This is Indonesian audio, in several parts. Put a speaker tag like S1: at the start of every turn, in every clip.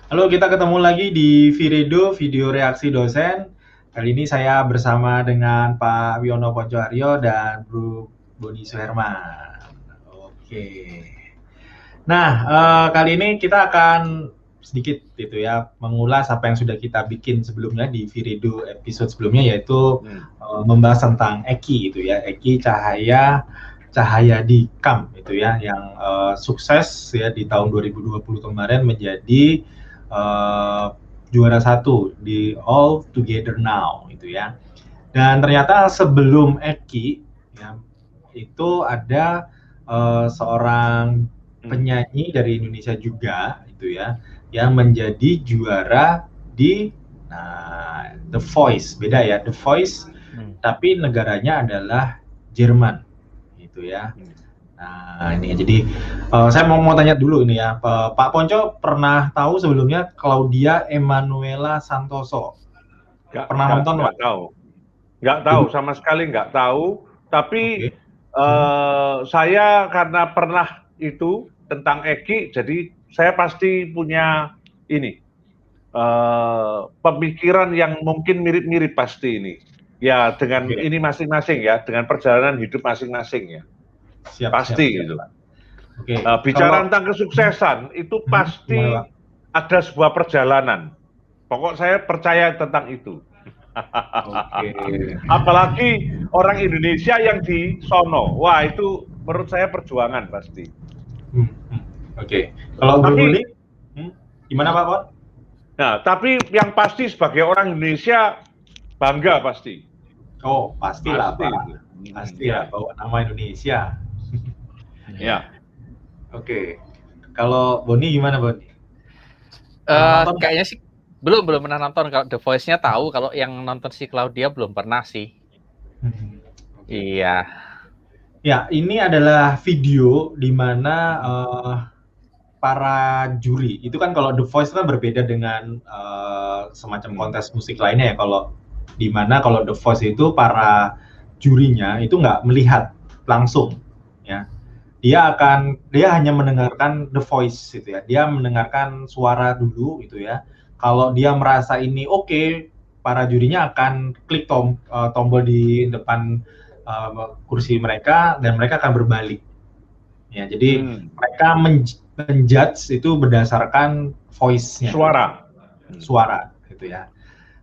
S1: Halo, kita ketemu lagi di Viredo, video reaksi dosen. Kali ini saya bersama dengan Pak Wiono Poncoaryo dan Bro Boni Suherman. Oke. Nah, kali ini kita akan sedikit gitu ya, mengulas apa yang sudah kita bikin sebelumnya di Viredo episode sebelumnya, yaitu membahas tentang Eki gitu ya, Eki Cahaya Dikam itu ya, yang sukses ya di tahun 2020 kemarin menjadi juara satu di All Together Now itu ya. Dan ternyata sebelum Eki ya, itu ada seorang penyanyi dari Indonesia juga itu ya, yang menjadi juara di The Voice. Beda ya, The Voice, tapi negaranya adalah Jerman gitu ya. Nah ini jadi saya mau tanya dulu ini ya, Pak Ponco pernah tahu sebelumnya Claudia Emanuela Santoso? Pernah nonton Pak?
S2: Nggak tahu, sama sekali nggak tahu. Tapi saya karena pernah itu tentang Eki, jadi saya pasti punya ini pemikiran yang mungkin mirip-mirip pasti ini. Ya dengan ini masing-masing ya, dengan perjalanan hidup masing-masing ya. Pasti gitu. Bicara tentang kesuksesan itu pasti ada sebuah perjalanan. Pokok saya percaya tentang itu. Apalagi orang Indonesia yang di sono, wah itu menurut saya perjuangan pasti.
S1: Kalau Bro Boni, gimana Pak Pon?
S2: Nah, tapi yang pasti sebagai orang Indonesia bangga pasti.
S1: Oh, pastilah Pak. Pastilah bawa nama Indonesia.
S2: Ya.
S1: Oke. Kalau Boni gimana Boni?
S3: Kayaknya sih belum pernah nonton. Kalau The Voice-nya tahu, kalau yang nonton si Claudia belum pernah sih. Iya.
S1: Ya, ini adalah video di mana para juri itu kan, kalau The Voice kan berbeda dengan semacam kontes musik lainnya ya. Kalau di mana kalau The Voice itu para jurinya itu nggak melihat langsung ya. Dia hanya mendengarkan The Voice gitu ya. Dia mendengarkan suara dulu gitu ya. Kalau dia merasa ini oke, para jurinya akan klik tombol di depan kursi mereka dan mereka akan berbalik. Ya, jadi mereka menjudge itu berdasarkan voice-nya. Suara gitu ya.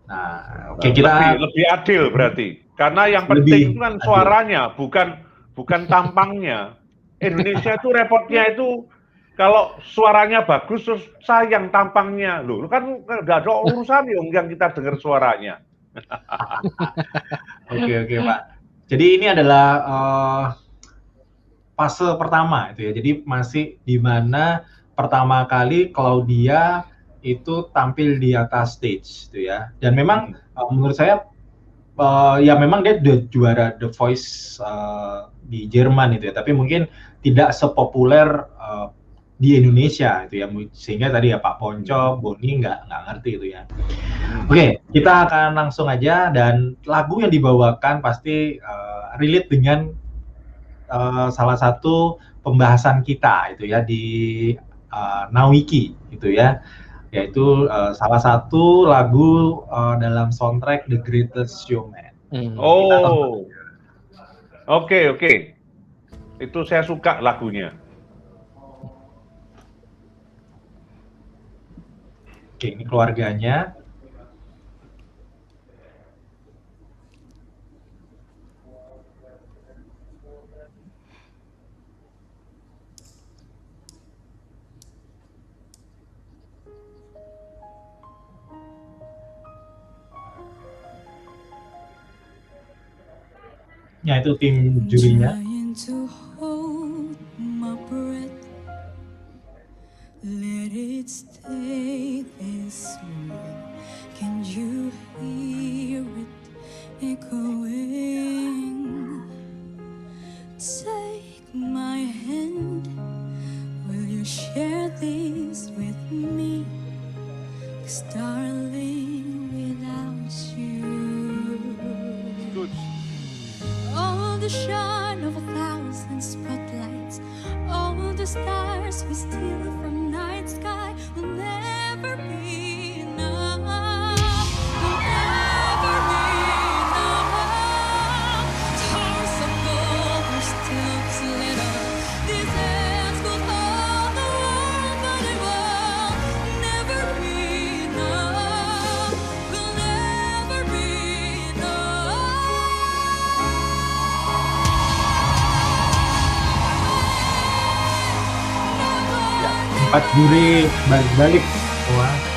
S1: Nah, kita
S2: lebih adil berarti. Karena yang penting kan suaranya, bukan tampangnya. Indonesia itu repotnya itu kalau suaranya bagus terus sayang tampangnya. Loh, kan nggak ada urusan yang kita dengar suaranya.
S1: Oke Pak. Jadi ini adalah fase pertama itu ya. Jadi masih di mana pertama kali Claudia itu tampil di atas stage itu ya. Dan memang menurut saya ya memang dia udah juara The Voice di Jerman itu ya, tapi mungkin tidak sepopuler di Indonesia itu ya, sehingga tadi ya Pak Ponco, Boni nggak ngerti itu ya. Oke, kita akan langsung aja, dan lagu yang dibawakan pasti relate dengan salah satu pembahasan kita itu ya di Nawiki gitu ya, yaitu salah satu lagu dalam soundtrack The Greatest Showman.
S2: Oke. Itu saya suka lagunya.
S1: Oke, ini keluarganya. Ya, itu tim jurinya.
S4: The shine of 1,000 spotlights, all the stars we steal from night sky will never be
S1: Pak juri balik-balik. Wah.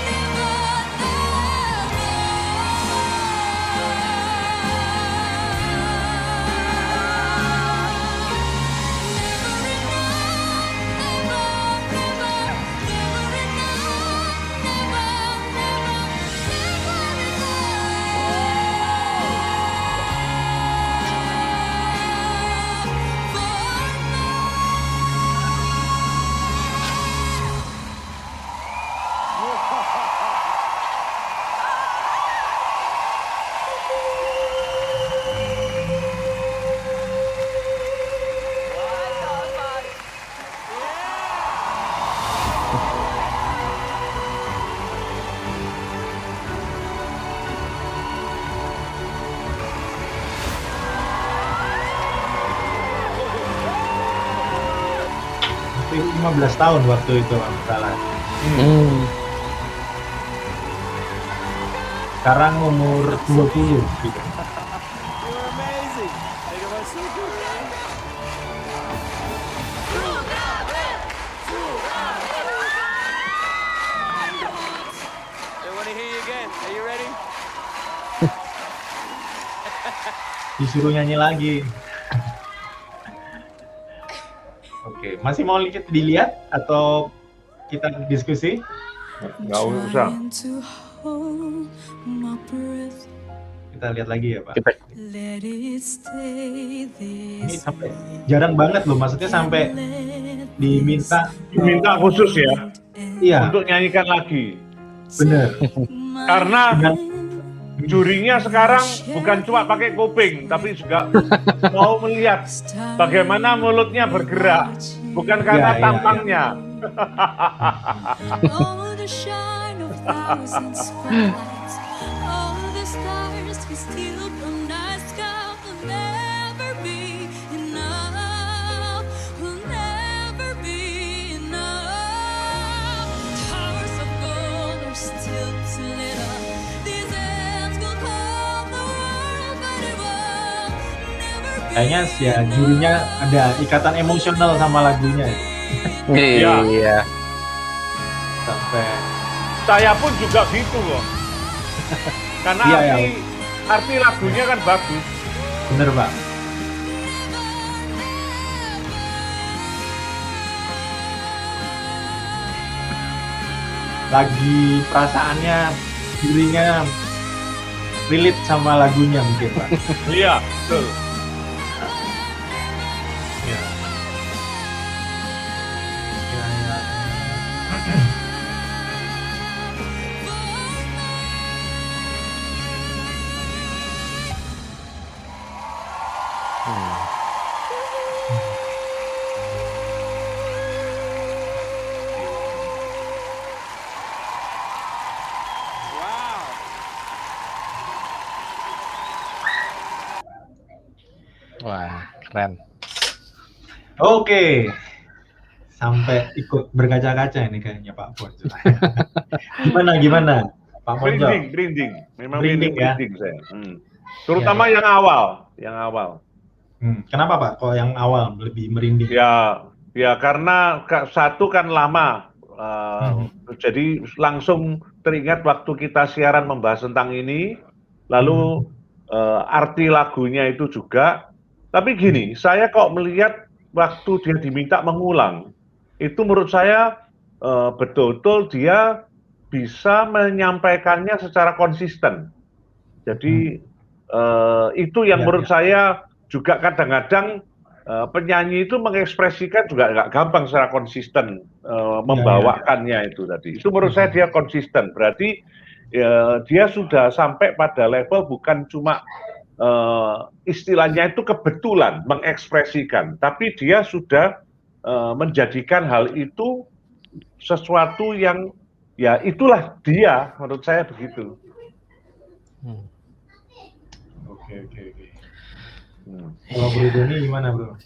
S1: Itu 15 tahun waktu itu kalau salah. Sekarang umur 20 gitu. Disuruh nyanyi lagi. Oke, masih mau dilihat atau kita diskusi?
S2: Nggak usah.
S1: Kita lihat lagi ya, Pak.
S3: Kita
S1: Ini sampai jarang banget loh, maksudnya sampai diminta
S2: khusus ya
S1: iya,
S2: untuk nyanyikan lagi.
S1: bener.
S2: Karena
S1: Dengan-
S2: jurinya sekarang bukan cuma pakai kuping, tapi juga mau melihat bagaimana mulutnya bergerak, bukan karena
S1: Iya.
S2: tampangnya.
S4: Oh, the shine of thousand spotlights. All the stars we steal from night sky will never be enough. Will never be enough. Towers of gold are still too little. These ends will hold the world, but it will never be.
S1: Kayaknya ya jurinya ada ikatan emosional sama lagunya ya.
S3: Iya.
S1: Sampai
S2: Saya pun juga gitu loh. Karena
S1: Iya, ya.
S2: arti lagunya kan bagus.
S1: bener, Pak. Lagi perasaannya jurinya relate sama lagunya mungkin, Pak.
S2: Iya, betul.
S1: Ya. Ya, ya.
S3: Wah, keren.
S1: Oke. Sampai ikut berkaca-kaca ini kayaknya Pak Ponco. Gimana Pak Ponco?
S2: Branding. Memang
S1: Branding, ya?
S2: branding saya. Terutama yang awal.
S1: Kenapa Pak? Kok yang awal lebih merinding?
S2: Ya karena satu kan lama. Jadi langsung teringat waktu kita siaran membahas tentang ini, lalu arti lagunya itu juga. Tapi gini, saya kok melihat waktu dia diminta mengulang, itu menurut saya betul-betul dia bisa menyampaikannya secara konsisten. Jadi itu yang menurut saya juga kadang-kadang penyanyi itu mengekspresikan juga nggak gampang secara konsisten membawakannya itu tadi. Itu menurut saya dia konsisten. Berarti dia sudah sampai pada level bukan cuma istilahnya itu kebetulan mengekspresikan, tapi dia sudah menjadikan hal itu sesuatu yang ya itulah dia, menurut saya begitu.
S1: Oke. Kalau Bro Doni gimana, Bro?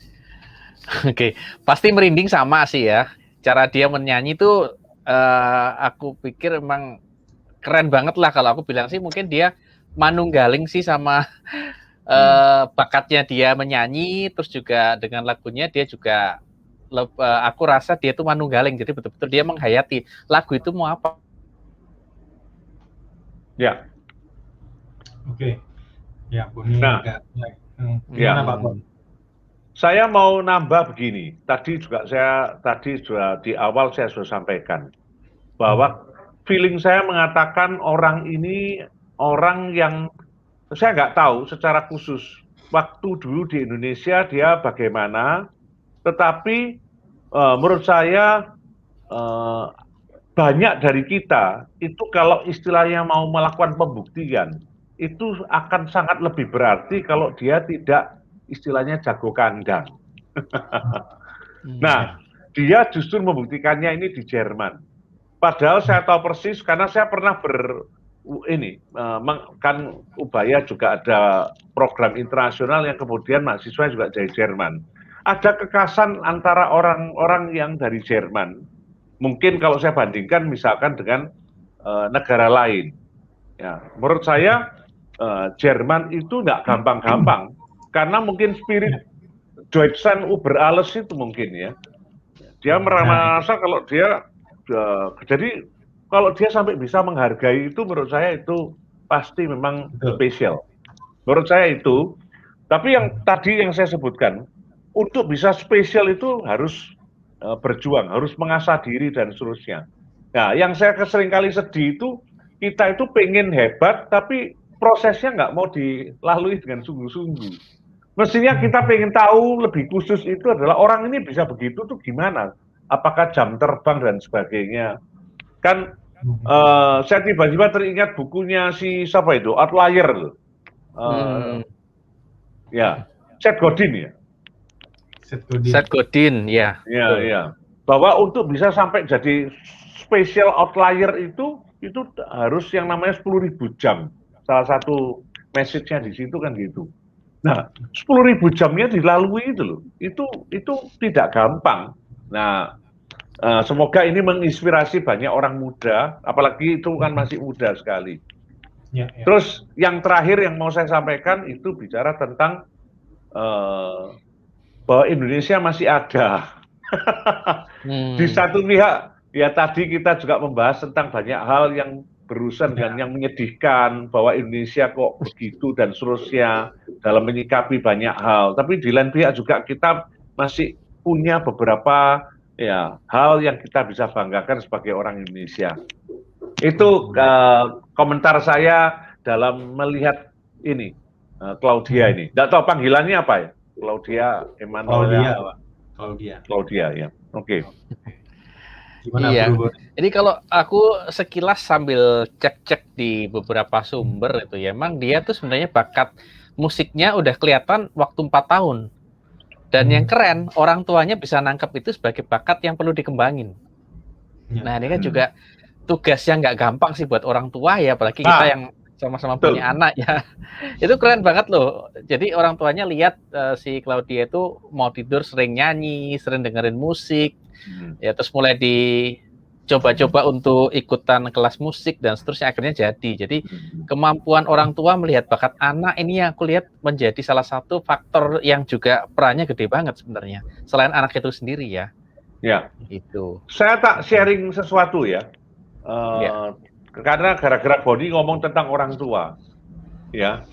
S3: Oke, pasti merinding sama sih ya. Cara dia menyanyi tuh aku pikir emang keren banget lah. Kalau aku bilang sih mungkin dia manunggaling sih sama bakatnya dia menyanyi, terus juga dengan lagunya dia juga aku rasa dia tuh manunggaling, jadi betul-betul dia menghayati lagu itu mau apa.
S2: Ya.
S1: Oke. Ya, Boni
S2: Nah,
S1: agak
S2: ya.
S1: gimana Pak Bon?
S2: Saya mau nambah begini. Tadi di awal saya sudah sampaikan bahwa feeling saya mengatakan orang ini orang yang saya nggak tahu secara khusus waktu dulu di Indonesia dia bagaimana, tetapi menurut saya banyak dari kita itu kalau istilahnya mau melakukan pembuktian itu akan sangat lebih berarti kalau dia tidak istilahnya jago kandang. Nah, dia justru membuktikannya ini di Jerman. Padahal saya tahu persis karena saya pernah kan Ubaya juga ada program internasional yang kemudian mahasiswa juga dari Jerman. Ada kekasan antara orang-orang yang dari Jerman. Mungkin kalau saya bandingkan misalkan dengan negara lain. Ya, menurut saya Jerman itu nggak gampang-gampang karena mungkin spirit Deutschland über alles itu mungkin ya. Dia merasa kalau dia jadi kalau dia sampai bisa menghargai itu menurut saya itu pasti memang spesial. Menurut saya itu. Tapi yang tadi yang saya sebutkan untuk bisa spesial itu harus berjuang, harus mengasah diri dan seterusnya. Nah, yang saya seringkali sedih itu kita itu pengen hebat tapi prosesnya nggak mau dilalui dengan sungguh-sungguh. Mestinya kita pengen tahu lebih khusus itu adalah orang ini bisa begitu tuh gimana? Apakah jam terbang dan sebagainya? Kan saya tiba-tiba teringat bukunya si siapa itu, Outlier. Ya, Seth Godin ya.
S3: Seth Godin, ya.
S2: Ya. Bahwa untuk bisa sampai jadi special outlier itu harus yang namanya 10.000 jam. Salah satu message-nya di situ kan gitu. Nah, 10.000 jamnya dilalui itu loh. Itu tidak gampang. Nah, semoga ini menginspirasi banyak orang muda, apalagi itu kan masih muda sekali. Ya. Terus yang terakhir yang mau saya sampaikan itu bicara tentang bahwa Indonesia masih ada. Di satu pihak, ya tadi kita juga membahas tentang banyak hal yang berurusan dengan yang menyedihkan, bahwa Indonesia kok begitu dan seterusnya dalam menyikapi banyak hal. Tapi di lain pihak juga kita masih punya beberapa hal yang kita bisa banggakan sebagai orang Indonesia. Itu komentar saya dalam melihat ini Claudia ini. Nggak tahu panggilannya apa ya? Claudia Emanuela. Claudia ya. Oke.
S3: Gimana, iya. Jadi kalau aku sekilas sambil cek-cek di beberapa sumber itu ya, emang dia tuh sebenarnya bakat musiknya udah kelihatan waktu 4 tahun. Dan yang keren, orang tuanya bisa nangkep itu sebagai bakat yang perlu dikembangin. Nah, ini kan juga tugasnya nggak gampang sih buat orang tua ya, apalagi kita yang sama-sama punya anak ya. Itu keren banget loh. Jadi orang tuanya lihat si Claudia itu mau tidur sering nyanyi, sering dengerin musik. Ya terus mulai dicoba-coba untuk ikutan kelas musik dan seterusnya, akhirnya jadi. Jadi kemampuan orang tua melihat bakat anak ini yang aku lihat menjadi salah satu faktor yang juga perannya gede banget sebenarnya. Selain anak itu sendiri ya.
S2: Ya.
S3: Itu.
S2: Saya tak sharing sesuatu ya. Karena gara-gara Boni ngomong tentang orang tua. Ya.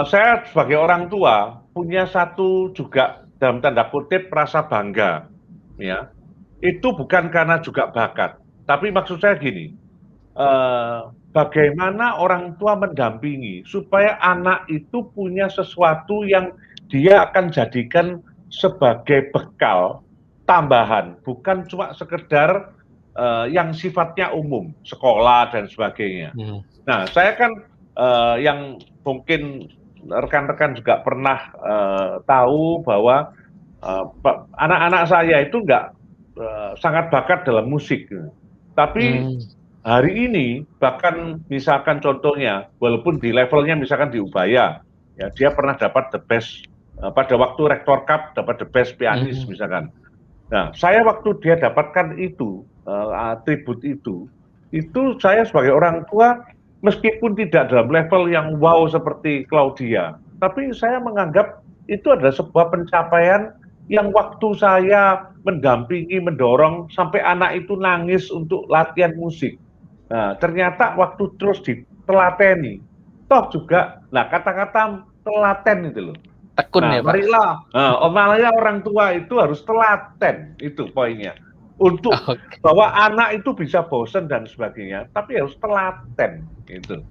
S2: Saya sebagai orang tua punya satu juga dalam tanda kutip rasa bangga. Ya. Itu bukan karena juga bakat, tapi maksud saya gini, bagaimana orang tua mendampingi supaya anak itu punya sesuatu yang dia akan jadikan sebagai bekal tambahan, bukan cuma sekedar yang sifatnya umum, sekolah dan sebagainya. Nah, saya kan yang mungkin rekan-rekan juga pernah tahu bahwa anak-anak saya itu sangat bakat dalam musik, tapi hari ini bahkan misalkan contohnya, walaupun di levelnya misalkan di Ubaya, ya dia pernah dapat the best pada waktu Rektor Cup dapat the best pianis misalkan. Nah, saya waktu dia dapatkan itu atribut itu saya sebagai orang tua meskipun tidak dalam level yang wow seperti Claudia, tapi saya menganggap itu adalah sebuah pencapaian yang waktu saya mendampingi, mendorong sampai anak itu nangis untuk latihan musik. Nah, ternyata waktu terus ditelateni, toh juga, nah kata-kata telaten itu loh.
S3: Tekun
S2: Nah,
S3: ya Pak.
S2: marilah, makanya orang tua itu harus telaten, itu poinnya. Untuk bahwa anak itu bisa bosan dan sebagainya, tapi harus telaten, itu.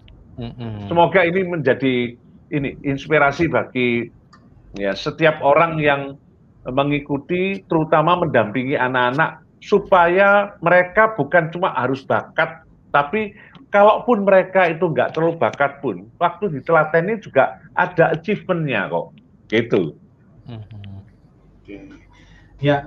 S2: Semoga ini menjadi inspirasi bagi ya setiap orang yang mengikuti, terutama mendampingi anak-anak, supaya mereka bukan cuma harus bakat, tapi kalaupun mereka itu nggak terlalu bakat pun, waktu ditelateni juga ada achievement-nya kok, gitu.
S1: Ya,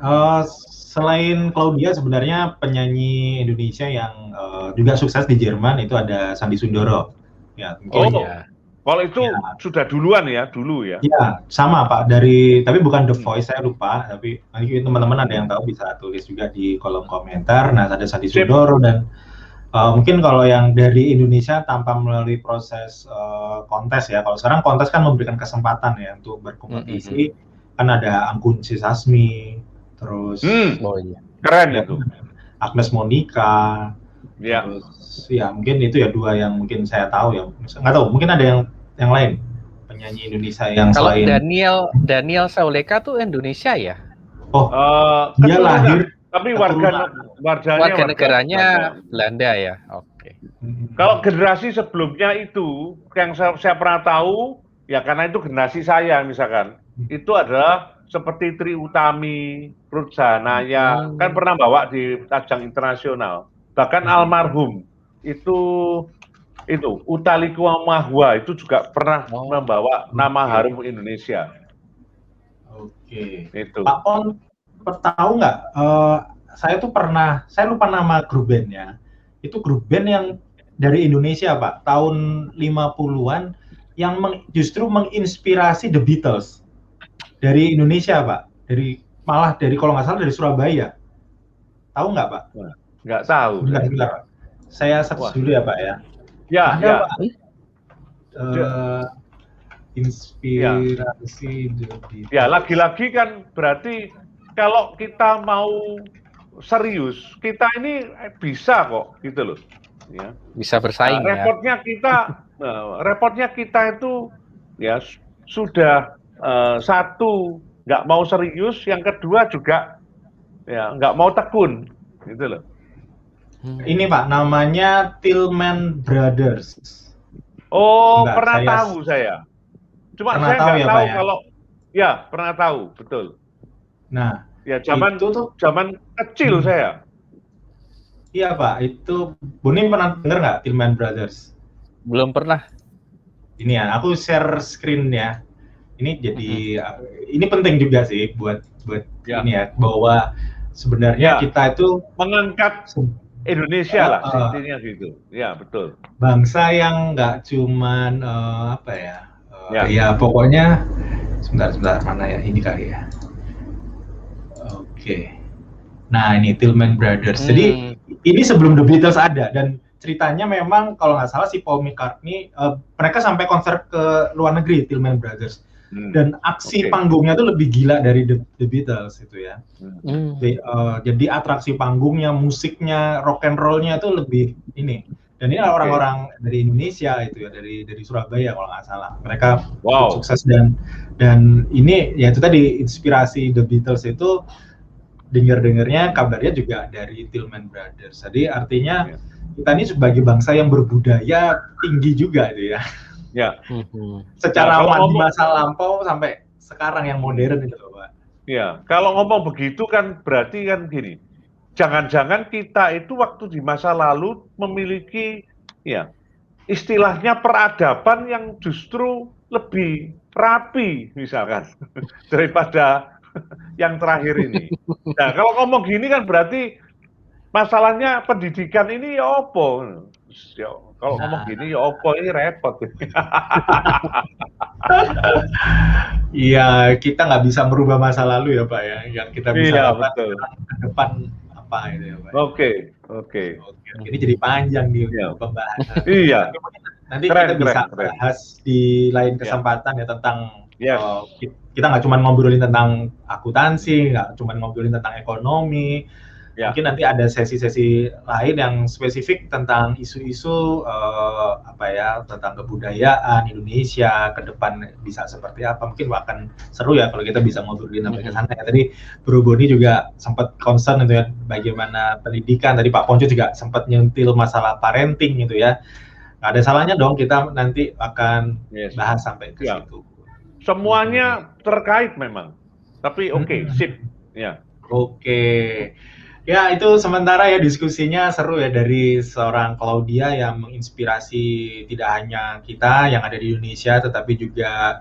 S1: selain Claudia sebenarnya penyanyi Indonesia yang juga sukses di Jerman itu ada Sandy Sundoro. Ya, mungkin
S2: kalau itu sudah duluan ya, dulu ya.
S1: Iya, sama Pak, tapi bukan The Voice, saya lupa, tapi nanti teman-teman ada yang tahu bisa tulis juga di kolom komentar. Nah, ada Sandy Sundoro dan mungkin kalau yang dari Indonesia tanpa melalui proses kontes ya. Kalau sekarang kontes kan memberikan kesempatan ya untuk berkompetisi. Kan ada Anggun C. Sasmi, terus
S2: keren itu.
S1: Agnes Monica.
S2: Ya.
S1: Terus ya mungkin itu ya dua yang mungkin saya tahu ya. Nggak tahu, mungkin ada yang lain penyanyi Indonesia yang
S3: kalau
S1: selain
S3: Daniel Sauleka tuh Indonesia ya?
S1: Oh, dia lahir
S2: tapi warga
S3: negaranya Belanda ya. Oke.
S2: Kalau generasi sebelumnya itu yang saya pernah tahu ya, karena itu generasi saya misalkan, itu adalah seperti Tri Utami, Ruth Sahanaya, kan pernah bawa di ajang internasional. Bahkan almarhum itu Utha Likumahua itu juga pernah membawa nama harum Indonesia.
S1: Oke.
S2: Itu.
S1: Pak On tahu nggak? Saya lupa nama grup bandnya. Itu grup band yang dari Indonesia Pak, tahun 50-an yang justru menginspirasi The Beatles dari Indonesia Pak, malah dari kalau nggak salah dari Surabaya. Tahu nggak Pak?
S2: Nggak tahu.
S1: Bentar. Saya search dulu ya Pak ya.
S2: Ya, ya.
S1: Pak. Inspirasi The Beatles.
S2: Ya, lagi-lagi kan berarti kalau kita mau serius, kita ini bisa kok, gitu loh. Ya.
S3: Bisa bersaing ya.
S2: Repotnya kita itu ya sudah satu nggak mau serius, yang kedua juga ya nggak mau tekun, gitu loh.
S1: Ini Pak, namanya Tillman Brothers.
S2: Oh, tahu saya. Cuma saya nggak
S1: ya,
S2: tahu
S1: ya?
S2: kalau ya pernah tahu, betul.
S1: Nah,
S2: ya zaman kecil saya.
S1: Iya Pak, itu Boni pernah dengar nggak Tillman Brothers?
S3: Belum pernah.
S1: Ini ya, aku share screen ya. Ini jadi ini penting juga sih buat ini ya, bahwa sebenarnya kita itu
S2: mengangkat Indonesia lah intinya gitu. Ya, betul.
S1: Bangsa yang nggak cuman ya pokoknya sebentar mana ya, ini kali ya. Oke. Nah, ini Tillman Brothers. Jadi ini sebelum The Beatles ada, dan ceritanya memang kalau nggak salah si Paul McCartney mereka sampai konser ke luar negeri, Tillman Brothers. Dan aksi panggungnya tuh lebih gila dari The Beatles itu ya. Jadi atraksi panggungnya, musiknya, rock and roll-nya itu lebih ini. Dan ini orang-orang dari Indonesia itu ya, dari Surabaya kalau nggak salah. Mereka sukses dan ini ya itu tadi inspirasi The Beatles itu dengar-dengarnya kabarnya juga dari Tillman Brothers. Jadi artinya kita ini sebagai bangsa yang berbudaya tinggi juga itu ya.
S2: Ya.
S1: Secara di masa lampau sampai sekarang yang modern itu loh, Pak.
S2: Ya, kalau ngomong begitu kan berarti kan gini. Jangan-jangan kita itu waktu di masa lalu memiliki ya istilahnya peradaban yang justru lebih rapi misalkan daripada yang terakhir ini. Nah, kalau ngomong gini kan berarti masalahnya pendidikan ini ya opo. Kalau ngomong gini ya opo, ini repot.
S1: Iya, kita nggak bisa merubah masa lalu ya Pak ya. Yang kita bisa
S2: betul.
S1: Ke depan apa itu ya Pak.
S2: Oke.
S1: Ini jadi panjang nih pembahasan.
S2: Iya.
S1: Nanti kita bisa bahas di lain kesempatan ya tentang
S2: Yes.
S1: Kita nggak cuma ngobrolin tentang akuntansi, nggak cuma ngobrolin tentang ekonomi. Mungkin nanti ada sesi-sesi lain yang spesifik tentang isu-isu tentang kebudayaan Indonesia ke depan bisa seperti apa. Mungkin akan seru ya kalau kita bisa ngobrolin sampai ke sana ya. Tadi Bro Boni juga sempat concern gitu ya bagaimana pendidikan. Tadi Pak Ponco juga sempat nyentil masalah parenting gitu ya. Nggak ada salahnya dong kita nanti akan bahas sampai ke situ.
S2: Semuanya terkait memang. Tapi sip. Ya.
S1: Ya, itu sementara ya diskusinya seru ya dari seorang Claudia yang menginspirasi tidak hanya kita yang ada di Indonesia, tetapi juga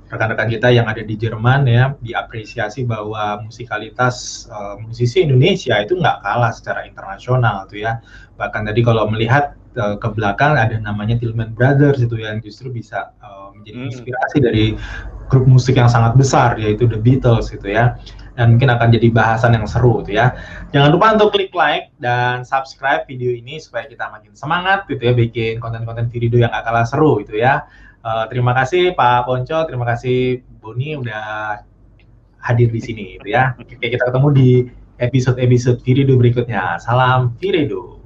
S1: rekan-rekan kita yang ada di Jerman ya, diapresiasi bahwa musikalitas musisi Indonesia itu nggak kalah secara internasional tuh ya. Bahkan tadi kalau melihat ke belakang ada namanya Tillman Brothers itu yang justru bisa menjadi inspirasi dari grup musik yang sangat besar yaitu The Beatles gitu ya. Dan mungkin akan jadi bahasan yang seru gitu ya. Jangan lupa untuk klik like dan subscribe video ini supaya kita makin semangat gitu ya bikin konten-konten video yang gak kalah seru gitu ya. Terima kasih Pak Ponco, terima kasih Boni udah hadir di sini gitu ya. Oke, kita ketemu di episode video berikutnya. Salam Viredo.